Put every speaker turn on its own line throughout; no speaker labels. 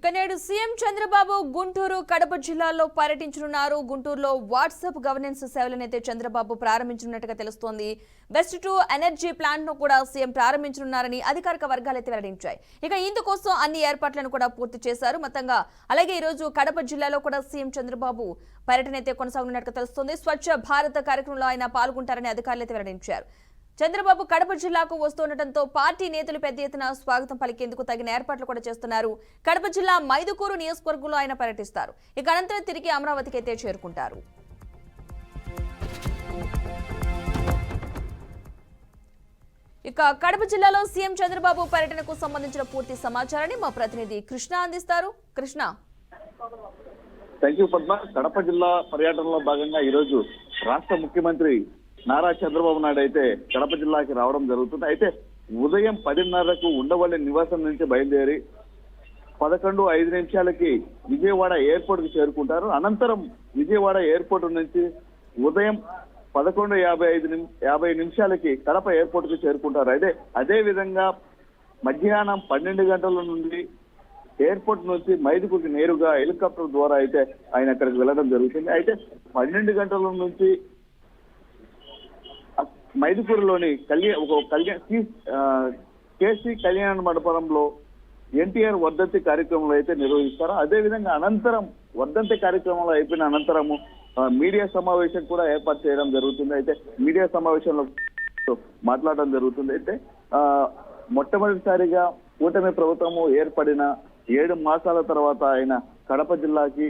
ఇక నేడు సీఎం చంద్రబాబు గుంటూరు కడప జిల్లాల్లో పర్యటించనున్నారు. గుంటూరులో వాట్సాప్ గవర్నెన్స్ సేవలనైతే చంద్రబాబు ప్రారంభించనున్నట్టుగా తెలుస్తోంది. వెస్ట్ టు ఎనర్జీ ప్లాంట్ ను కూడా సీఎం ప్రారంభించనున్నారని అధికారిక వర్గాలైతే వెల్లడించాయి. ఇక ఇందుకోసం అన్ని ఏర్పాట్లను కూడా పూర్తి చేశారు మొత్తంగా. అలాగే ఈ రోజు కడప జిల్లాలో కూడా సీఎం చంద్రబాబు పర్యటన అయితే కొనసాగనున్నట్టుగా తెలుస్తోంది. స్వచ్ఛ భారత్ కార్యక్రమంలో ఆయన పాల్గొంటారని అధికారులు అయితే వెల్లడించారు. చంద్రబాబు కడప జిల్లాకు వస్తుండటంతో పార్టీ నేతలు పెద్ద ఎత్తున స్వాగతం పలికేందుకు తగిన ఏర్పాట్లు కూడా చేస్తున్నారు. కడప జిల్లా మైదుకూరు నియోజకవర్గంలో ఆయన పర్యటిస్తారు. ఇక అనంతరం తిరిగి అమరావతికి అయితే చేరుకుంటారు. ఇక కడప జిల్లాలో సీఎం చంద్రబాబు పర్యటనకు సంబంధించిన పూర్తి సమాచారాన్ని మా ప్రతినిధి కృష్ణ అందిస్తారు. కృష్ణ.
Thank you Padma. కడప జిల్లా పర్యటనలో భాగంగా ఈరోజు రాష్ట్ర ముఖ్యమంత్రి నారా చంద్రబాబు నాయుడు అయితే కడప జిల్లాకి రావడం జరుగుతుంది. అయితే ఉదయం 10:30కు ఉండవల్లి నివాసం నుంచి బయలుదేరి 11:05 విజయవాడ ఎయిర్పోర్ట్ కు చేరుకుంటారు. అనంతరం విజయవాడ ఎయిర్పోర్ట్ నుంచి ఉదయం 11:50 కడప ఎయిర్పోర్ట్ కు చేరుకుంటారు. అయితే అదే విధంగా మధ్యాహ్నం 12 గంటల నుండి ఎయిర్పోర్ట్ నుంచి మైదుకూరుకి నేరుగా హెలికాప్టర్ ద్వారా అయితే ఆయన అక్కడికి వెళ్ళడం జరుగుతుంది. అయితే 12 గంటల నుంచి మైదుకూరులోని కేసీ కళ్యాణ మండపంలో ఎన్టీఆర్ వర్ధంతి కార్యక్రమంలో అయితే నిర్వహిస్తారు. అదేవిధంగా అనంతరం వర్ధంతి కార్యక్రమంలో అయిపోయిన అనంతరము మీడియా సమావేశం కూడా ఏర్పాటు చేయడం జరుగుతుంది. అయితే మీడియా సమావేశంలో మాట్లాడడం జరుగుతుంది. అయితే మొట్టమొదటిసారిగా కూటమి ప్రభుత్వము ఏర్పడిన 7 మాసాల తర్వాత ఆయన కడప జిల్లాకి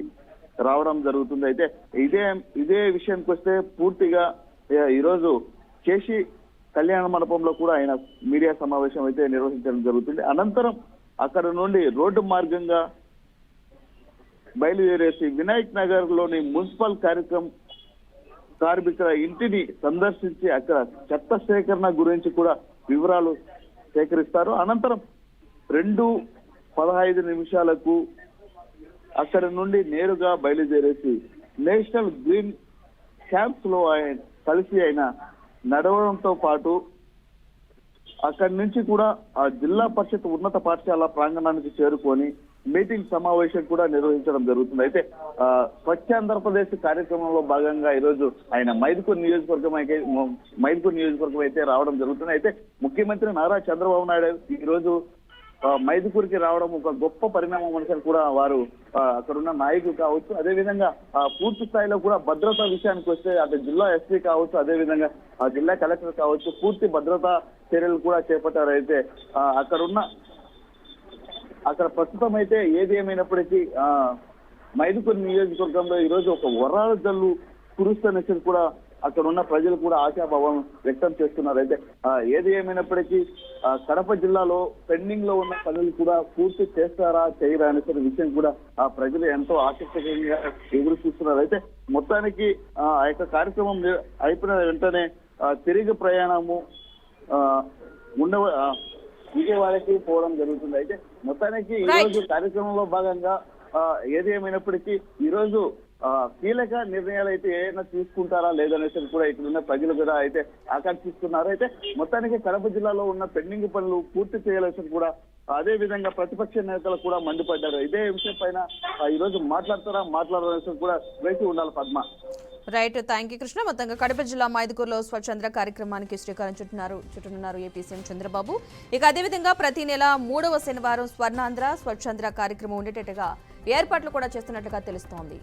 రావడం జరుగుతుంది. అయితే ఇదే విషయానికి వస్తే పూర్తిగా ఈరోజు కేసీ కళ్యాణ మండపంలో కూడా ఆయన మీడియా సమావేశం అయితే నిర్వహించడం జరుగుతుంది. అనంతరం అక్కడ నుండి రోడ్డు మార్గంగా బయలుదేరేసి వినాయక్ నగర్ లోని మున్సిపల్ కార్మికుల ఇంటిని సందర్శించి అక్కడ చెత్త సేకరణ గురించి కూడా వివరాలు సేకరిస్తారు. అనంతరం 2:15 అక్కడి నుండి నేరుగా బయలుదేరేసి నేషనల్ గ్రీన్ క్యాంప్స్ లో కలిసి ఆయన నడవడంతో పాటు అక్కడి నుంచి కూడా ఆ జిల్లా పరిషత్ ఉన్నత పాఠశాల ప్రాంగణానికి చేరుకొని మీటింగ్ సమావేశం కూడా నిర్వహించడం జరుగుతుంది. అయితే స్వచ్ఛాంధ్రప్రదేశ్ కార్యక్రమంలో భాగంగా ఈరోజు ఆయన మైదుకూరు నియోజకవర్గం అయితే రావడం జరుగుతుంది. అయితే ముఖ్యమంత్రి నారా చంద్రబాబు నాయుడు ఈరోజు మైదుకూరుకి రావడం ఒక గొప్ప పరిణామం అని కూడా వారు అక్కడున్న నాయకులు కావచ్చు, అదేవిధంగా పూర్తి స్థాయిలో కూడా భద్రతా విషయానికి వస్తే అటు జిల్లా ఎస్పీ కావచ్చు, అదేవిధంగా ఆ జిల్లా కలెక్టర్ కావచ్చు, పూర్తి భద్రతా చర్యలు కూడా చేపట్టారు. అయితే అక్కడ ప్రస్తుతం అయితే ఏది ఏమైనప్పటికీ మైదుకూరు నియోజకవర్గంలో ఈరోజు ఒక వరాల జల్లు కురుస్తున్న కూడా అక్కడ ఉన్న ప్రజలు కూడా ఆశాభావం వ్యక్తం చేస్తున్నారు. అయితే ఏది ఏమైనప్పటికీ కడప జిల్లాలో పెండింగ్ లో ఉన్న పనులు కూడా పూర్తి చేస్తారా చేయరా అనే విషయం కూడా ఆ ప్రజలు ఎంతో ఆసక్తికరంగా ఎదురు చూస్తున్నారు. అయితే మొత్తానికి ఆ యొక్క కార్యక్రమం అయిపోయిన వెంటనే తిరిగి ప్రయాణము విజయవాడకి పోవడం జరుగుతుంది. అయితే మొత్తానికి ఈ రోజు కార్యక్రమంలో భాగంగా ఏది ఏమైనప్పటికీ ఈ రోజు కీలక నిర్ణయాలు అయితే ఏమైనా తీసుకుంటారా లేదనేసి కూడా ఇక్కడ ఉన్న ప్రజలు కూడా అయితే ఆకర్షిస్తున్నారు. అయితే మొత్తానికి కడప జిల్లాలో ఉన్న పెండింగ్ పనులు పూర్తి చేయాల్సి కూడా అదే విధంగా ప్రతిపక్ష నేతలు కూడా మండిపడ్డారు. ఇదే విషయం పైన ఈ రోజు మాట్లాడాల్సి కూడా వేసి ఉండాలి Padma.
Right, thank you Krishna. మొత్తంగా కడప జిల్లా మైదుకూరులో స్వచ్ఛంద్ర కార్యక్రమానికి శ్రీకారం చుట్టనున్నారు ఏపీ సీఎం చంద్రబాబు. ఇక అదేవిధంగా ప్రతి నెల 3వ శనివారం స్వర్ణాంధ్ర స్వచ్ఛంద్ర కార్యక్రమం ఉండేటట్టుగా ఏర్పాట్లు కూడా చేస్తున్నట్లుగా తెలుస్తోంది.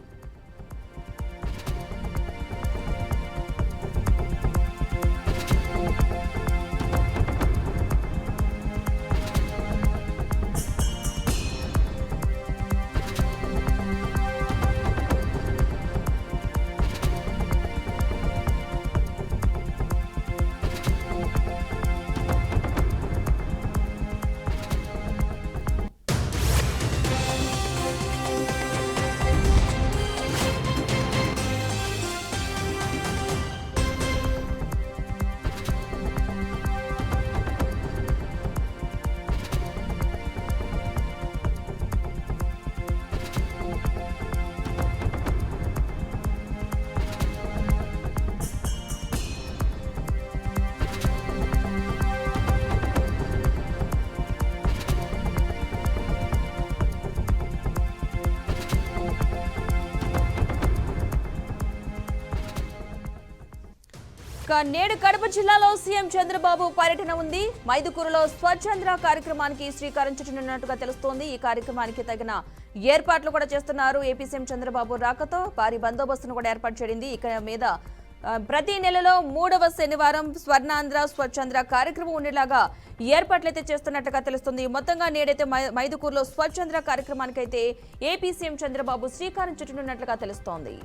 ఇక నేడు కడప జిల్లాలో సీఎం చంద్రబాబు పర్యటన ఉంది. మైదుకూరులో స్వచ్ఛంద్ర కార్యక్రమానికి శ్రీకారం చుట్టనున్నట్టుగా తెలుస్తోంది. ఈ కార్యక్రమానికి తగిన ఏర్పాట్లు కూడా చేస్తున్నారు. ఏపీ సీఎం చంద్రబాబు రాకతో భారీ బందోబస్తును కూడా ఏర్పాటు చేయడింది. ఇక మీద ప్రతి నెలలో 3వ శనివారం స్వర్ణాంధ్ర స్వచ్ఛంద్ర కార్యక్రమం ఉండేలాగా ఏర్పాట్లయితే చేస్తున్నట్టుగా తెలుస్తుంది. మొత్తంగా నేడైతే మైదుకూరులో స్వచ్ఛంద్ర కార్యక్రమానికైతే ఏపీ సీఎం చంద్రబాబు శ్రీకారం చుట్టనున్నట్లుగా తెలుస్తోంది.